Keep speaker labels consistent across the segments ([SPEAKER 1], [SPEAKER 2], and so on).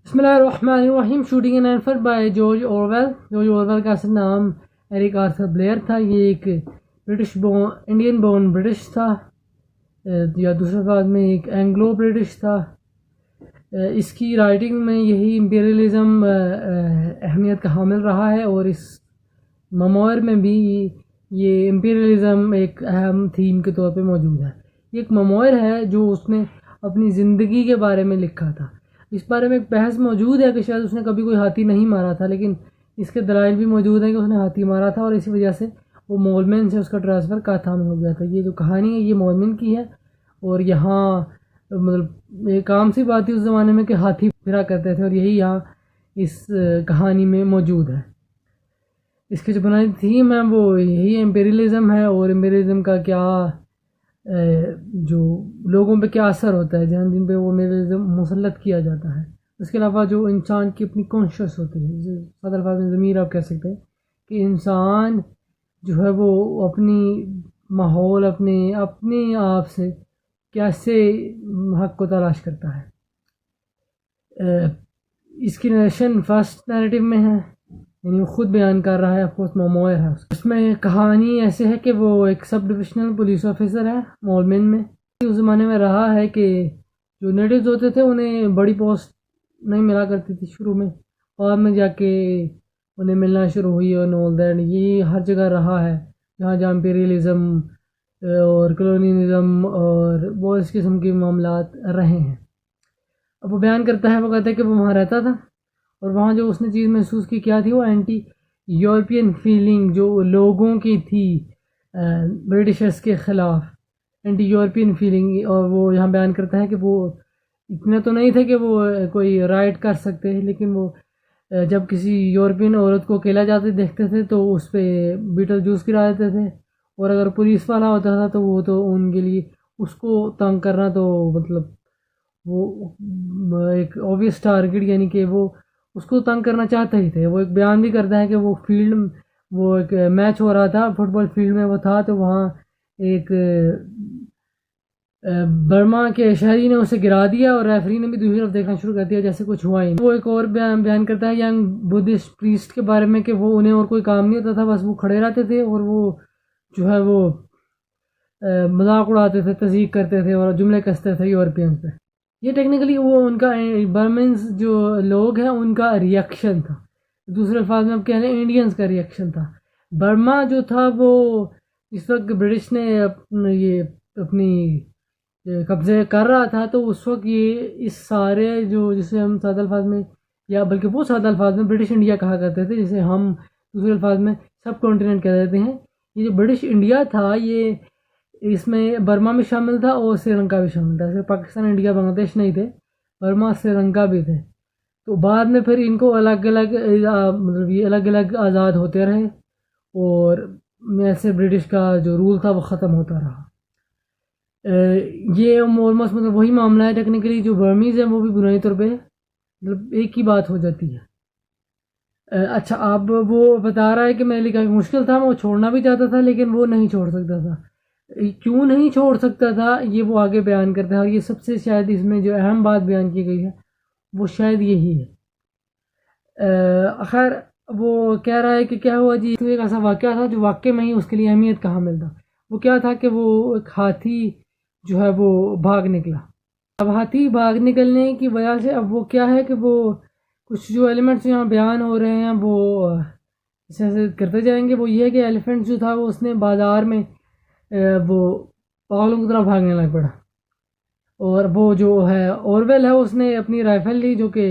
[SPEAKER 1] بسم اللہ الرحمن الرحیم. Shooting an elephant by George Orwell. George Orwell کا اصل نام ایرک آرتھر بلیئر تھا. یہ ایک انڈین بورن برٹش تھا، یا دوسرے بعد میں ایک اینگلو برٹش تھا. اس کی رائٹنگ میں یہی امپیریلزم اہمیت کا حامل رہا ہے، اور اس مموئر میں بھی یہ امپیریلزم ایک اہم تھیم کے طور پہ موجود ہے. یہ ایک مموئر ہے جو اس نے اپنی زندگی کے بارے میں لکھا تھا. اس بارے میں ایک بحث موجود ہے کہ شاید اس نے کبھی کوئی ہاتھی نہیں مارا تھا، لیکن اس کے دلائل بھی موجود ہیں کہ اس نے ہاتھی مارا تھا، اور اسی وجہ سے وہ مولمن سے اس کا ٹرانسفر کاتھا میں ہو گیا تھا. یہ جو کہانی ہے یہ مولمن کی ہے، اور یہاں مطلب ایک عام سی بات تھی اس زمانے میں کہ ہاتھی پھرا کرتے تھے، اور یہی یہاں اس کہانی میں موجود ہے. اس کے جو بنیادی تھیم ہے وہ یہی امپیریلزم ہے، اور امپیریلزم کا کیا جو لوگوں پہ کیا اثر ہوتا ہے جن پہ وہ امپیریلزم مسلط کیا جاتا ہے. اس کے علاوہ جو انسان کی اپنی کانشیس ہوتی ہے، سادہ الفاظ میں ضمیر آپ کہہ سکتے ہیں، کہ انسان جو ہے وہ اپنی ماحول اپنے آپ سے کیسے حق کو تلاش کرتا ہے. اس کی نریشن فرسٹ نیریٹو میں ہے، یعنی وہ خود بیان کر رہا ہے. افکورس مموئر ہے. اس میں کہانی ایسے ہے کہ وہ ایک سب ڈویژنل پولیس آفیسر ہے مولمن میں. اس زمانے میں رہا ہے کہ جو نیٹیوز ہوتے تھے انہیں بڑی پوسٹ نہیں ملا کرتی تھی شروع میں، بعد میں جا کے انہیں ملنا شروع ہوئی. اور آل دیٹ یہ ہر جگہ رہا ہے جہاں جہاں امپیریلزم اور کلونیلزم اور وہ اس قسم کے معاملات رہے ہیں. اب وہ بیان کرتا ہے، وہ کہتا ہے کہ وہ وہاں رہتا تھا، اور وہاں جو اس نے چیز محسوس کی کیا تھی، وہ اینٹی یورپین فیلنگ جو لوگوں کی تھی برٹشرز کے خلاف، اینٹی یورپین فیلنگ. اور وہ یہاں بیان کرتا ہے کہ وہ اتنا تو نہیں تھے کہ وہ کوئی رائٹ کر سکتے، لیکن وہ جب کسی یورپین عورت کو اکیلا جاتے دیکھتے تھے تو اس پہ بیٹل جوس گرا دیتے تھے، اور اگر پولیس والا ہوتا تھا تو وہ تو ان کے لیے اس کو تنگ کرنا تو مطلب وہ ایک اوبویس ٹارگیٹ، یعنی کہ وہ اس کو تنگ کرنا چاہتے ہی تھے. وہ ایک بیان بھی کرتا ہے کہ وہ فیلڈ وہ ایک میچ ہو رہا تھا، فٹ بال فیلڈ میں وہ تھا، تو وہاں ایک برما کے شہری نے اسے گرا دیا، اور ریفری نے بھی دوسری طرف دیکھنا شروع کر دیا جیسے کچھ ہوا ہی نہیں. وہ ایک اور بیان کرتا ہے ینگ بدھسٹ پریسٹ کے بارے میں کہ وہ انہیں اور کوئی کام نہیں ہوتا تھا، بس وہ کھڑے رہتے تھے اور وہ جو ہے وہ مذاق اڑاتے تھے، تضحیق کرتے تھے اور جملے کستے تھے یورپینس پہ. یہ ٹیکنیکلی وہ ان کا برمنز جو لوگ ہیں ان کا ریئیکشن تھا. دوسرے الفاظ میں اب کہہ لیں انڈینز کا ریئیکشن تھا. برما جو تھا وہ اس وقت برٹش نے یہ اپنی قبضے کر رہا تھا، تو اس وقت یہ اس سارے جو جسے ہم سادہ الفاظ میں، یا بلکہ وہ سادہ الفاظ میں برٹش انڈیا کہا کرتے تھے، جسے ہم دوسرے الفاظ میں سب کانٹیننٹ کہہ دیتے ہیں. یہ جو برٹش انڈیا تھا یہ اس میں برما بھی شامل تھا اور سری لنکا بھی شامل تھا. صرف پاکستان انڈیا بنگلہ دیش نہیں تھے، برما سری لنکا بھی تھے. تو بعد میں پھر ان کو الگ الگ مطلب یہ الگ الگ آزاد ہوتے رہے، اور ایسے برٹش کا جو رول تھا وہ ختم ہوتا رہا. یہ آلموسٹ مطلب وہی معاملہ ہے ٹیکنیکلی. جو برمیز ہیں وہ بھی بنیادی طور پہ مطلب ایک ہی بات ہو جاتی ہے. اچھا، اب وہ بتا رہا ہے کہ میرے لیے کافی مشکل تھا، میں وہ چھوڑنا بھی چاہتا تھا لیکن وہ نہیں چھوڑ سکتا تھا. کیوں نہیں چھوڑ سکتا تھا یہ وہ آگے بیان کرتا ہے، اور یہ سب سے شاید اس میں جو اہم بات بیان کی گئی ہے وہ شاید یہی ہے. خیر وہ کہہ رہا ہے کہ کیا ہوا جی، ایک ایسا واقعہ تھا جو واقع میں ہی اس کے لیے اہمیت کا حامل تھا. وہ کیا تھا کہ وہ ایک ہاتھی جو ہے وہ بھاگ نکلا. اب ہاتھی بھاگ نکلنے کی وجہ سے اب وہ کیا ہے کہ وہ کچھ جو ایلیمنٹس یہاں بیان ہو رہے ہیں وہ ایسے کرتے جائیں گے. وہ یہ ہے کہ ایلیفنٹ جو تھا وہ اس نے بازار میں وہ پاگلوں کی طرح بھاگنے لگ پڑا، اور وہ جو ہے اورویل ہے اس نے اپنی رائفل لی جو کہ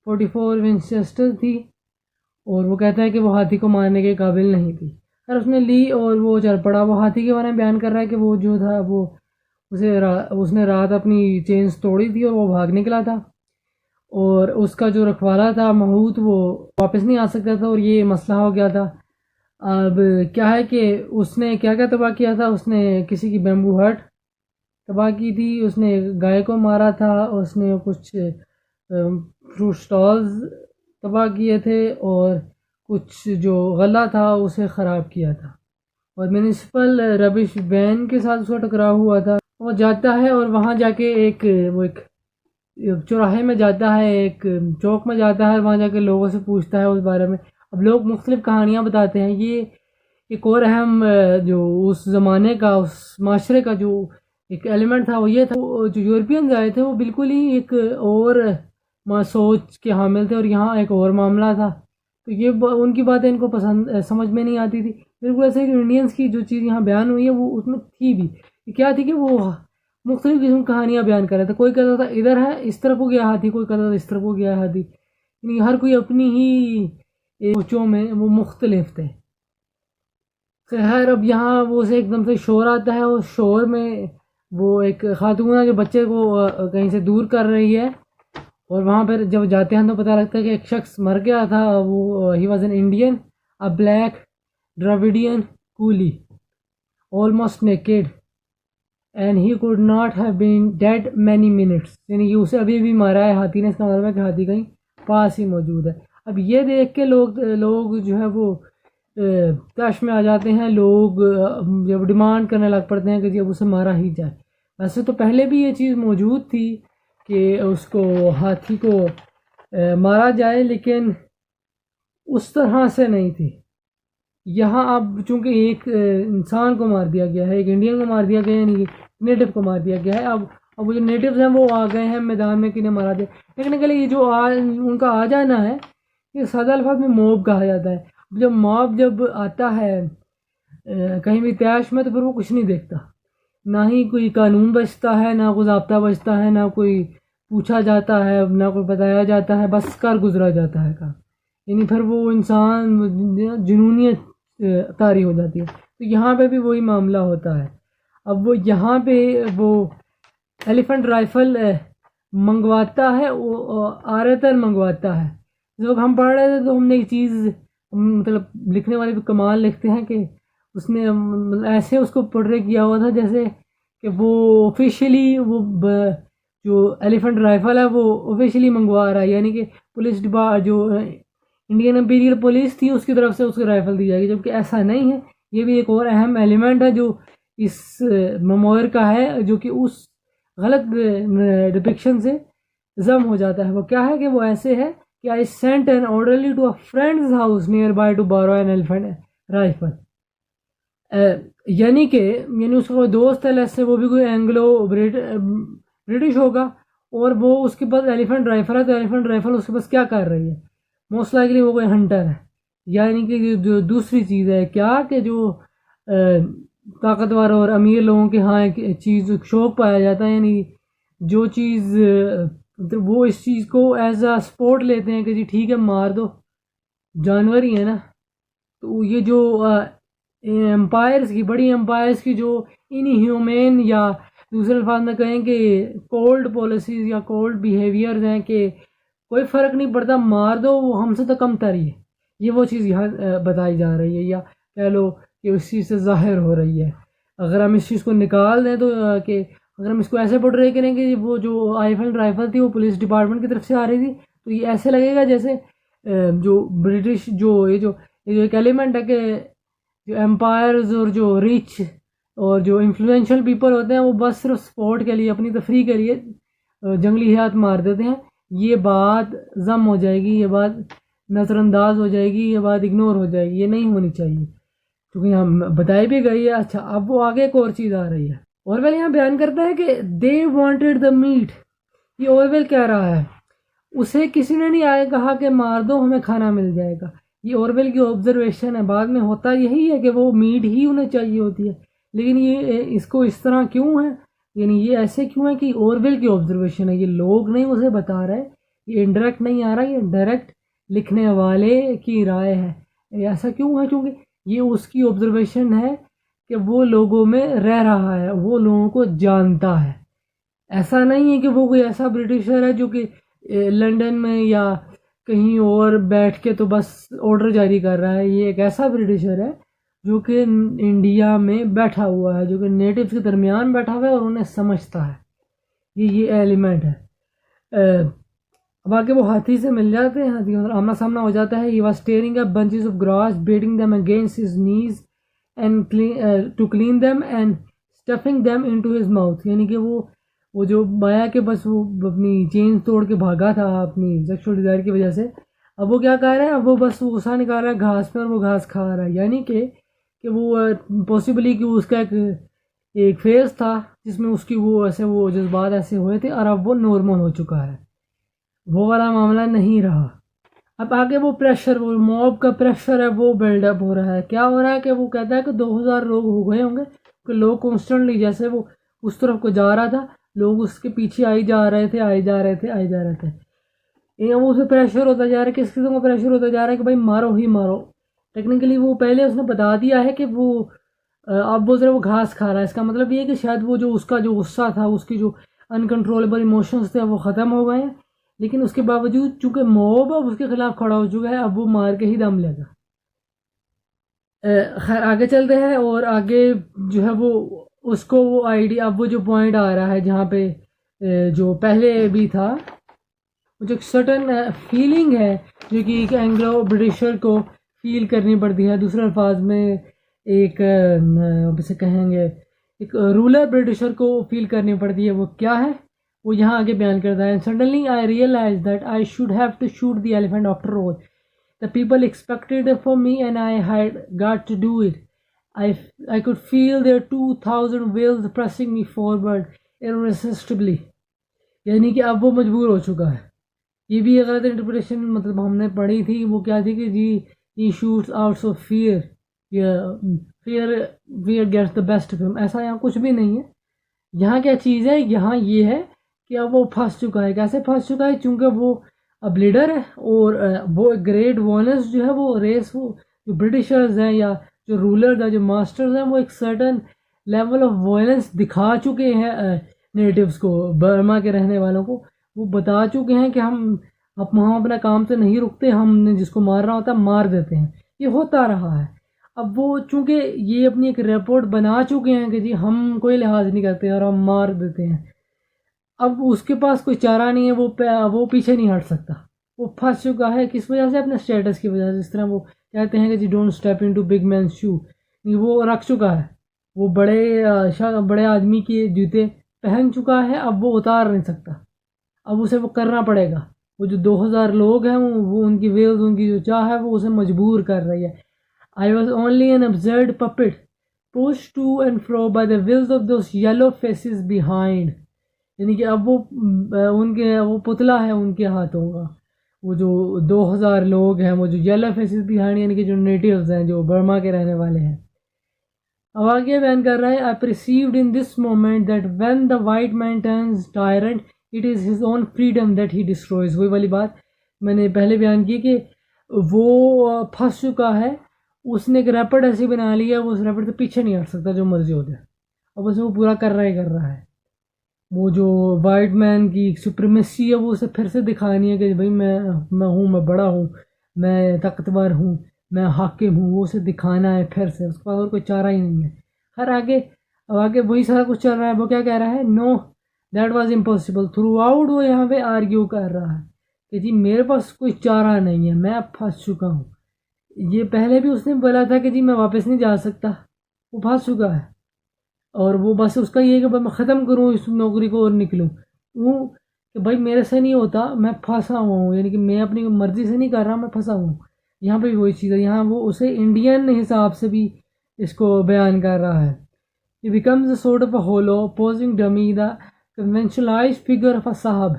[SPEAKER 1] 44 ونچسٹر تھی، اور وہ کہتا ہے کہ وہ ہاتھی کو مارنے کے قابل نہیں تھی. اور اس نے لی اور وہ چل پڑا. وہ ہاتھی کے بارے میں بیان کر رہا ہے کہ وہ جو تھا وہ اس نے رات اپنی چینز توڑی تھی اور وہ بھاگ نکلا تھا، اور اس کا جو رکھوالا تھا مہوت وہ واپس نہیں آ سکتا تھا، اور یہ مسئلہ ہو گیا تھا. اب کیا ہے کہ اس نے کیا کیا تباہ کیا تھا، اس نے کسی کی بیمبو ہٹ تباہ کی تھی، اس نے گائے کو مارا تھا، اس نے کچھ فروٹ سٹالز تباہ کیے تھے، اور کچھ جو غلہ تھا اسے خراب کیا تھا، اور میونسپل ربش وین کے ساتھ اس کا ٹکراؤ ہوا تھا. وہ جاتا ہے اور وہاں جا کے ایک چوراہے میں جاتا ہے، ایک چوک میں جاتا ہے، وہاں جا کے لوگوں سے پوچھتا ہے اس بارے میں. اب لوگ مختلف کہانیاں بتاتے ہیں. یہ ایک اور اہم جو اس زمانے کا، اس معاشرے کا جو ایک ایلیمنٹ تھا وہ یہ تھا، جو یورپینز آئے تھے وہ بالکل ہی ایک اور سوچ کے حامل تھے، اور یہاں ایک اور معاملہ تھا. تو یہ ان کی باتیں ان کو پسند سمجھ میں نہیں آتی تھی. بالکل ایسے کہ انڈینس کی جو چیز یہاں بیان ہوئی ہے وہ اس میں تھی بھی کیا تھی کہ وہ مختلف قسم کی کہانیاں بیان کر رہے تھے. کوئی کہتا تھا ادھر ہے اس طرف کو گیا ہاتھی، کوئی کہتا تھا اس طرف کو گیا ہاتھی. یعنی ہر کوئی اپنی ہی سوچوں میں وہ مختلف تھے. خیر اب یہاں وہ سے ایک دم سے شور آتا ہے، اور شور میں وہ ایک خاتون ہے جو بچے کو کہیں سے دور کر رہی ہے، اور وہاں پہ جب جاتے ہیں تو پتہ لگتا ہے کہ ایک شخص مر گیا تھا. وہ he was an Indian, a black Dravidian coolie almost naked and he could not have been dead many minutes. یعنی کہ اسے ابھی بھی مارا ہے ہاتھی نے. اس کا مطلب ہے کہ ہاتھی کہیں پاس ہی موجود ہے. اب یہ دیکھ کے لوگ جو ہے وہ تش میں آ جاتے ہیں. لوگ جب ڈیمانڈ کرنے لگ پڑتے ہیں کہ جی اب اسے مارا ہی جائے. ویسے تو پہلے بھی یہ چیز موجود تھی کہ اس کو ہاتھی کو مارا جائے، لیکن اس طرح سے نہیں تھی. یہاں اب چونکہ ایک انسان کو مار دیا گیا ہے، ایک انڈین کو مار دیا گیا ہے، یعنی نیٹو کو مار دیا گیا ہے. اب وہ جو نیٹوز ہیں وہ آ گئے ہیں میدان میں کہ انہیں مارا دیا. ٹیکنیکلی یہ جو ان کا آ جانا ہے یہ سادہ الفاظ میں موب کہا جاتا ہے. جب موب جب آتا ہے کہیں بھی تیش میں تو پھر وہ کچھ نہیں دیکھتا، نہ ہی کوئی قانون بچتا ہے، نہ کوئی ضابطہ بچتا ہے، نہ کوئی پوچھا جاتا ہے، نہ کوئی بتایا جاتا ہے، بس کر گزرا جاتا ہے کام. یعنی پھر وہ انسان جنونیت طاری ہو جاتی ہے. تو یہاں پہ بھی وہی معاملہ ہوتا ہے. اب وہ یہاں پہ وہ ایلیفنٹ رائفل منگواتا ہے، وہ آرتن منگواتا ہے. جب ہم پڑھ رہے تھے تو ہم نے ایک چیز، مطلب لکھنے والے بھی کمال لکھتے ہیں کہ اس نے ایسے اس کو پورٹری کیا ہوا تھا جیسے کہ وہ آفیشیلی وہ جو ایلیفنٹ رائفل ہے وہ آفیشیلی منگوا رہا ہے. یعنی کہ پولیس جو انڈین امپیریل پولیس تھی اس کی طرف سے اس کو رائفل دی جائے گی، جبکہ ایسا نہیں ہے. یہ بھی ایک اور اہم ایلیمنٹ ہے جو اس میموئر کا ہے، جو کہ اس غلط ڈپکشن سے ضم ہو جاتا ہے. وہ کیا ہے کہ وہ ایسے ہے کہ I sent an orderly to a friend's house nearby to borrow an elephant rifle. یعنی اس کا کوئی دوست ہے لیس سے، وہ بھی کوئی اینگلو برٹش ہوگا، اور وہ اس کے پاس ایلیفنٹ رائفل ہے. تو ایلیفنٹ رائفل اس کے پاس کیا کر رہی ہے؟ موسٹ لائکلی وہ کوئی ہنٹر ہے. یعنی کہ جو دوسری چیز ہے کیا کہ جو طاقتور اور امیر لوگوں کے ہاں ایک چیز شوق پایا جاتا ہے. یعنی جو چیز وہ اس چیز کو ایز اے سپورٹ لیتے ہیں کہ جی ٹھیک ہے مار دو، جانور ہی ہے نا. تو یہ جو امپائرز کی، بڑی امپائرز کی جو ان ہیومین یا دوسرے الفاظ میں کہیں کہ کولڈ پالیسیز یا کولڈ بیہیویئرز ہیں کہ کوئی فرق نہیں پڑتا مار دو، وہ ہم سے تو کم تر ہی ہے. یہ وہ چیز یہاں بتائی جا رہی ہے، یا کہہ لو کہ اس چیز سے ظاہر ہو رہی ہے. اگر ہم اس چیز کو نکال دیں تو کہ اگر ہم اس کو ایسے پورٹری کریں کہ وہ جو ایلیفنٹ رائفل تھی وہ پولیس ڈپارٹمنٹ کی طرف سے آ رہی تھی، تو یہ ایسے لگے گا جیسے جو برٹش جو ایک ایلیمنٹ ہے کہ جو امپائرز اور جو ریچ اور جو انفلوئنشل پیپل ہوتے ہیں وہ بس صرف سپورٹ کے لیے، اپنی تفریح کے لیے جنگلی حیات مار دیتے ہیں. یہ بات ضم ہو جائے گی، یہ بات نظر انداز ہو جائے گی، یہ بات اگنور ہو جائے گی. یہ نہیں ہونی چاہیے کیونکہ یہاں بتائی بھی گئی ہے. اچھا اب وہ آگے ایک اور چیز آ رہی ہے. اورول یہاں بیان کرتا ہے کہ دے وانٹیڈ دا میٹ. یہ اورول کہہ رہا ہے، اسے کسی نے نہیں آئے کہا کہ مار دو ہمیں کھانا مل جائے گا. یہ اورول کی آبزرویشن ہے. بعد میں ہوتا یہی ہے کہ وہ میٹ ہی انہیں چاہیے ہوتی ہے، لیکن یہ اس کو اس طرح کیوں ہے، یعنی یہ ایسے کیوں ہے کہ اورول کی آبزرویشن ہے. یہ لوگ نہیں اسے بتا رہے، یہ انڈائریکٹ نہیں آ رہا، یہ ڈائریکٹ لکھنے والے کی رائے ہے. ایسا کیوں ہے؟ کیونکہ یہ اس کی آبزرویشن ہے کہ وہ لوگوں میں رہ رہا ہے، وہ لوگوں کو جانتا ہے. ایسا نہیں ہے کہ وہ کوئی ایسا برٹشر ہے جو کہ لنڈن میں یا کہیں اور بیٹھ کے تو بس آرڈر جاری کر رہا ہے. یہ ایک ایسا برٹشر ہے جو کہ انڈیا میں بیٹھا ہوا ہے، جو کہ نیٹیوز کے درمیان بیٹھا ہوا ہے اور انہیں سمجھتا ہے. یہ ایلیمنٹ ہے. اب آگے وہ ہاتھی سے مل جاتے ہیں، ہاتھی آمنا سامنا ہو جاتا ہے. He was tearing up bunches of grass, beating them against his knees and to clean them and stuffing them into his mouth. یعنی کہ وہ وہ جو مایا کہ بس وہ اپنی چین توڑ کے بھاگا تھا اپنی سیکشول ڈیزائر کی وجہ سے، اب وہ کیا کر رہا ہے، اب وہ بس غصہ نکال رہا ہے گھاس پہ اور وہ گھاس کھا رہا ہے. یعنی کہ وہ پاسبلی کہ اس کا ایک فیز تھا جس میں اس کی وہ جذبات ایسے ہوئے تھے، اور اب وہ نارمل ہو چکا ہے، وہ والا معاملہ نہیں رہا. اب آگے وہ پریشر، وہ موب کا پریشر ہے وہ بلڈ اپ ہو رہا ہے. کیا ہو رہا ہے کہ وہ کہتا ہے کہ 2000 لوگ ہو گئے ہوں گے، کہ لوگ کانسٹنٹلی جیسے وہ اس طرف کو جا رہا تھا، لوگ اس کے پیچھے آئی جا رہے تھے. وہ اسے پریشر ہوتا جا رہا ہے، کس قسم کا پریشر ہوتا جا رہا ہے کہ بھائی مارو ہی مارو. ٹیکنیکلی وہ پہلے اس نے بتا دیا ہے کہ وہ اب وہ ذرا وہ گھاس کھا رہا ہے. اس کا مطلب یہ ہے کہ شاید وہ جو اس کا جو غصہ تھا، اس کی جو انکنٹرولبل ایموشنز تھے وہ ختم ہو گئے ہیں، لیکن اس کے باوجود چونکہ موب اب اس کے خلاف کھڑا ہو چکا ہے، اب وہ مار کے ہی دم لے گا. خیر آگے چلتے ہیں، اور آگے جو ہے وہ اس کو وہ آئیڈیا، اب وہ جو پوائنٹ آ رہا ہے جہاں پہ جو پہلے بھی تھا، جو ایک سرٹن فیلنگ ہے جو کہ ایک اینگلو برٹشر کو فیل کرنی پڑتی ہے، دوسرے الفاظ میں ایک اسے کہیں گے ایک رولر برٹشر کو فیل کرنی پڑتی ہے. وہ کیا ہے وہ یہاں آگے بیان کرتا ہے. Suddenly I realize that I should have to shoot the elephant after all. The people expected it from me and I had got to do it. I could feel their 2000 wills pressing me forward irresistibly. یعنی کہ اب وہ مجبور ہو چکا ہے. یہ بھی ایک غلط انٹرپریٹیشن مطلب ہم نے پڑھی تھی، وہ کیا تھی کہ جی he shoots out of fear. fear gets the best of him. ایسا یہاں کچھ بھی نہیں ہے. یہاں کیا چیز ہے، یہاں یہ ہے کہ اب وہ پھنس چکا ہے. کیسے پھنس چکا ہے؟ چونکہ وہ اب لیڈر ہے، اور وہ گریٹ وائلنس جو ہے وہ ریس، وہ جو برٹشرز ہیں یا جو رولرز ہیں، جو ماسٹرز ہیں، وہ ایک سرٹن لیول آف وائلنس دکھا چکے ہیں نیٹیوز کو، برما کے رہنے والوں کو. وہ بتا چکے ہیں کہ ہم اپنا کام سے نہیں رکتے، ہم نے جس کو مارنا ہوتا ہے مار دیتے ہیں. یہ ہوتا رہا ہے. اب وہ چونکہ یہ اپنی ایک رپورٹ بنا چکے ہیں کہ جی ہم کوئی لحاظ نہیں کرتے اور ہم مار دیتے ہیں، اب اس کے پاس کوئی چارہ نہیں ہے، وہ پیچھے نہیں ہٹ سکتا. وہ پھنس چکا ہے کس وجہ سے؟ اپنے اسٹیٹس کی وجہ سے. جس طرح وہ کہتے ہیں کہ جی ڈونٹ اسٹیپ انٹو بگ مین شو. وہ رکھ چکا ہے، وہ بڑے آدمی کے جوتے پہن چکا ہے، اب وہ اتار نہیں سکتا. اب اسے وہ کرنا پڑے گا. وہ جو 2000 لوگ ہیں، وہ ان کی ویلز، ان کی جو چاہ ہے وہ اسے مجبور کر رہی ہے. I was only an absurd puppet pushed to and fro by the wills of those yellow faces behind. یعنی کہ اب وہ پتلا ہے ان کے ہاتھوں کا. وہ جو 2000 لوگ ہیں، وہ جو yellow faces behind یعنی کہ جو نیٹیوز ہیں، جو برما کے رہنے والے ہیں. اب آگے بیان کر رہا ہے I perceived in this moment that when the white man turns tyrant it is his own freedom that he destroys. وہی والی بات میں نے پہلے بیان کی کہ وہ پھنس چکا ہے. اس نے ایک ریپٹ ایسی بنا لی ہے، وہ اس ریپٹ سے پیچھے نہیں ہٹ سکتا جو مرضی ہو جائے. اب اسے وہ پورا کر رہا ہے. وہ جو وائٹ مین کی سپریمیسی ہے وہ اسے پھر سے دکھانی ہے کہ بھائی میں ہوں، میں بڑا ہوں، میں طاقتور ہوں، میں حاکم ہوں. وہ اسے دکھانا ہے پھر سے، اس کے پاس اور کوئی چارہ ہی نہیں ہے. ہر آگے وہی سارا کچھ چل رہا ہے. وہ کیا کہہ رہا ہے؟ No that was impossible. Throughout وہ یہاں پہ آرگیو کر رہا ہے کہ جی میرے پاس کوئی چارہ نہیں ہے، میں اب پھنس چکا ہوں. یہ پہلے بھی اس نے بولا تھا کہ جی میں واپس نہیں جا سکتا. وہ پھنس چکا ہے، اور وہ بس اس کا یہ ہے کہ میں ختم کروں اس نوکری کو اور نکلوں. وہ کہ بھائی میرے سے نہیں ہوتا، میں پھنسا ہوا ہوں، یعنی کہ میں اپنی مرضی سے نہیں کر رہا، میں پھنسا ہوں. یہاں پہ بھی وہی چیز ہے. یہاں وہ اسے انڈین حساب سے بھی اس کو بیان کر رہا ہے. He becomes a sort of a hollow, posing dummy, the conventionalized figure of a sahab.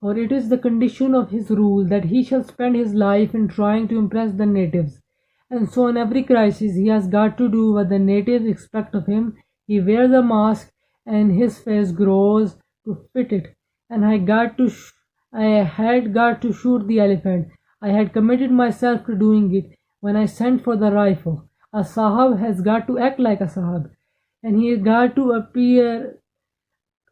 [SPEAKER 1] For it is the condition of his rule that he shall spend his life in trying to impress the natives. And so in every crisis he has got to do what the natives expect of him. He wears a mask and his face grows to fit it. And I had got to shoot the elephant. I had committed myself to doing it when I sent for the rifle. A sahab has got to act like a sahab. And he has got to appear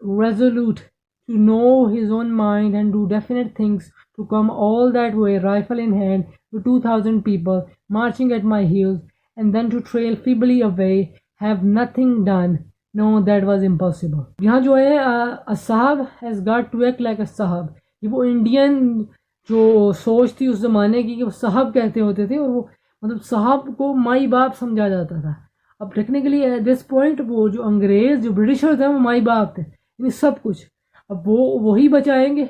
[SPEAKER 1] resolute, to know his own mind and do definite things, to come all that way, rifle in hand, with 2000 people marching at my heels, and then to trail feebly away, have nothing done. No, that was impossible. یہاں جو ہے a sahab has got to act like a sahab. یہ وہ Indian جو سوچ تھی اس زمانے کی کہ وہ صاحب کہتے ہوتے تھے، اور وہ مطلب صاحب کو مائی باپ سمجھا جاتا تھا. اب ٹیکنیکلی ایٹ دس پوائنٹ وہ جو انگریز جو برٹشر تھے وہ مائی باپ تھے، یعنی سب کچھ اب وہی بچائیں گے.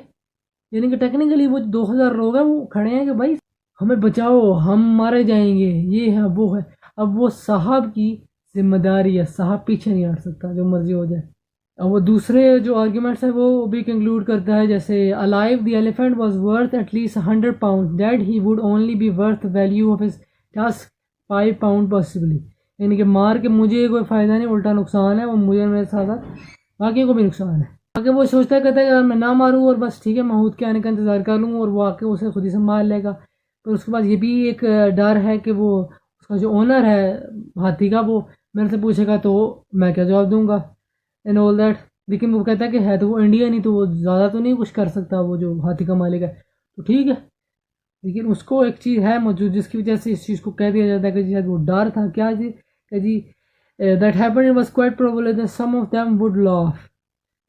[SPEAKER 1] یعنی کہ ٹیکنیکلی وہ 2000 لوگ ہیں وہ کھڑے ہیں کہ بھائی ہمیں بچاؤ ہم مارے جائیں گے یہ ہے وہ ہے. اب وہ صاحب کی ذمہ داری ہے, صاحب پیچھے نہیں ہٹ سکتا جو مرضی ہو جائے. اور وہ دوسرے جو آرگیومنٹس ہیں وہ بھی کنکلوڈ کرتا ہے جیسے alive the elephant was worth at least 100 pounds, dead he would only be worth the value of his tusk 5 pound possibly. یعنی کہ مار کے مجھے کوئی فائدہ نہیں, الٹا نقصان ہے, وہ مجھے میرے ساتھ باقی کو بھی نقصان ہے. باقی وہ سوچتا ہے کہتا ہے کہ میں نہ ماروں اور بس ٹھیک ہے ماحود کے آنے کا انتظار کر لوں اور وہ آ کے اسے خود ہی سنبھال لے گا. پھر اس کے بعد یہ بھی ایک ڈر ہے کہ وہ اس کا جو اونر ہے ہاتھی کا وہ میرے سے پوچھے گا تو میں کیا جواب دوں گا اینڈ آل دیٹ. لیکن وہ کہتا ہے کہ ہے تو وہ انڈیا نہیں, تو وہ زیادہ تو نہیں کچھ کر سکتا وہ جو ہاتھی کا مالک ہے, تو ٹھیک ہے. لیکن اس کو ایک چیز ہے موجود جس کی وجہ سے اس چیز کو کہہ دیا جاتا ہے کہ جی وہ ڈر تھا. کیا جی کہ جی that happen it was quite probable that some of them would laugh,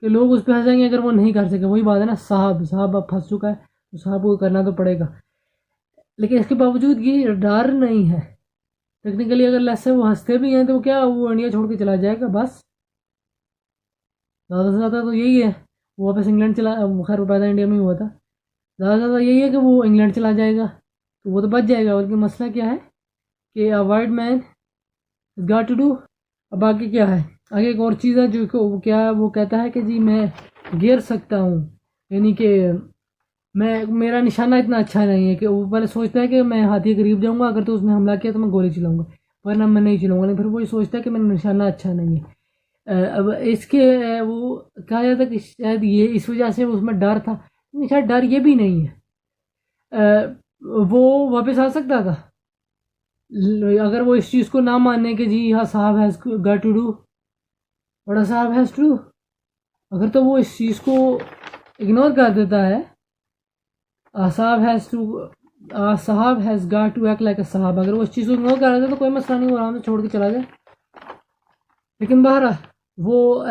[SPEAKER 1] کہ لوگ اس پہ ہنسیں گے اگر وہ نہیں کر سکے. وہی بات ہے نا, صاحب اب پھنس چکا ہے تو صاحب کو کرنا تو پڑے گا. لیکن اس کے باوجود یہ ڈر نہیں ہے. ٹیکنیکلی اگر لیس سے وہ ہنستے بھی ہیں تو کیا وہ انڈیا چھوڑ کے چلا جائے گا بس, زیادہ سے زیادہ تو یہی ہے. وہ واپس انگلینڈ چلا, خیر وہ پیدا انڈیا میں ہی ہوا تھا, زیادہ سے زیادہ یہی ہے کہ وہ انگلینڈ چلا جائے گا تو وہ تو بچ جائے گا. بلکہ مسئلہ کیا ہے کہ white man got to do. اب باقی کیا ہے آگے ایک اور چیز ہے جو کہ وہ کیا ہے, وہ کہتا ہے کہ جی میں گیر سکتا ہوں, یعنی کہ میرا نشانہ اتنا اچھا نہیں ہے. کہ وہ پہلے سوچتا ہے کہ میں ہاتھی کے قریب جاؤں گا, اگر تو اس نے حملہ کیا تو میں گولی چلاؤں گا, ورنہ میں نہیں چلاؤں گا. لیکن پھر وہ یہ سوچتا ہے کہ میرا نشانہ اچھا نہیں ہے. اب اس کے وہ کہا جاتا ہے کہ شاید یہ اس وجہ سے اس میں ڈر تھا, شاید ڈر یہ بھی نہیں ہے. وہ واپس آ سکتا تھا اگر وہ اس چیز کو نہ ماننے کہ جی ہاں صاحب ہیز گاٹ ٹو ڈو بڑا صاحب ہیز ٹو ڈو, اگر تو وہ اس چیز کو اگنور کر دیتا ہے, sahib has got to act like a sahib, اگر وہ اس چیز کو اگنور کر دیتا تو کوئی مسئلہ نہیں, وہ آرام سے چھوڑ کے چلا جائے. لیکن بہرحال وہ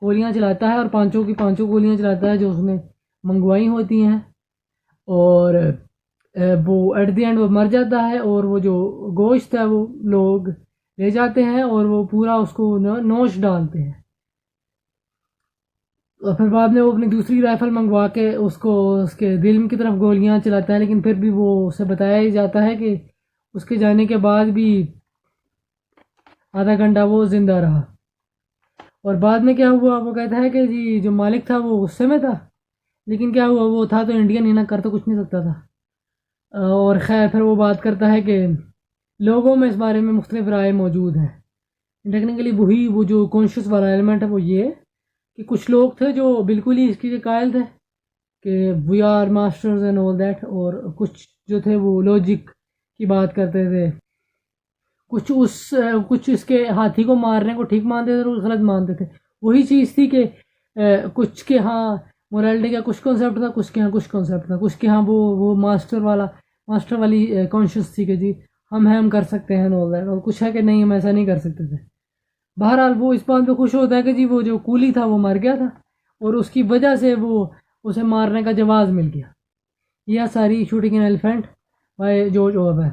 [SPEAKER 1] گولیاں چلاتا ہے اور پانچوں گولیاں چلاتا ہے جو اس نے منگوائی ہوتی ہیں, اور وہ ایٹ دی اینڈ وہ مر جاتا ہے. اور وہ جو گوشت ہے وہ لوگ لے جاتے ہیں اور وہ پورا اس کو نوش ڈالتے ہیں. اور پھر بعد میں وہ اپنی دوسری رائفل منگوا کے اس کو اس کے دل کی طرف گولیاں چلاتا ہے. لیکن پھر بھی وہ اسے بتایا ہی جاتا ہے کہ اس کے جانے کے بعد بھی آدھا گھنٹہ وہ زندہ رہا. اور بعد میں کیا ہوا, وہ کہتا ہے کہ جی جو مالک تھا وہ غصے میں تھا, لیکن کیا ہوا وہ تھا تو انڈین ہی نہ, کر تو کچھ نہیں سکتا تھا. اور خیر پھر وہ بات کرتا ہے کہ لوگوں میں اس بارے میں مختلف رائے موجود ہیں. ٹیکنیکلی وہی وہ جو کانشیس والا ایلیمنٹ ہے وہ یہ کہ کچھ لوگ تھے جو بالکل ہی اس کے قائل تھے کہ we are masters and all that, اور کچھ جو تھے وہ لاجک کی بات کرتے تھے. کچھ اس کے ہاتھی کو مارنے کو ٹھیک مانتے تھے اور غلط مانتے تھے. وہی چیز تھی کہ کچھ کے ہاں مورالٹی کا کچھ کنسیپٹ تھا, کچھ کے ہاں کچھ کنسیپٹ تھا, کچھ کے ہاں وہ ماسٹر والی کانشیس تھی کہ جی ہم کر سکتے ہیں all that, اور کچھ ہے کہ نہیں ہم ایسا نہیں کر سکتے تھے. بہرحال وہ اس بات پہ خوش ہوتا ہے کہ جی وہ جو کولی تھا وہ مر گیا تھا اور اس کی وجہ سے وہ اسے مارنے کا جواز مل گیا. یہ ساری shooting an elephant by George اورویل.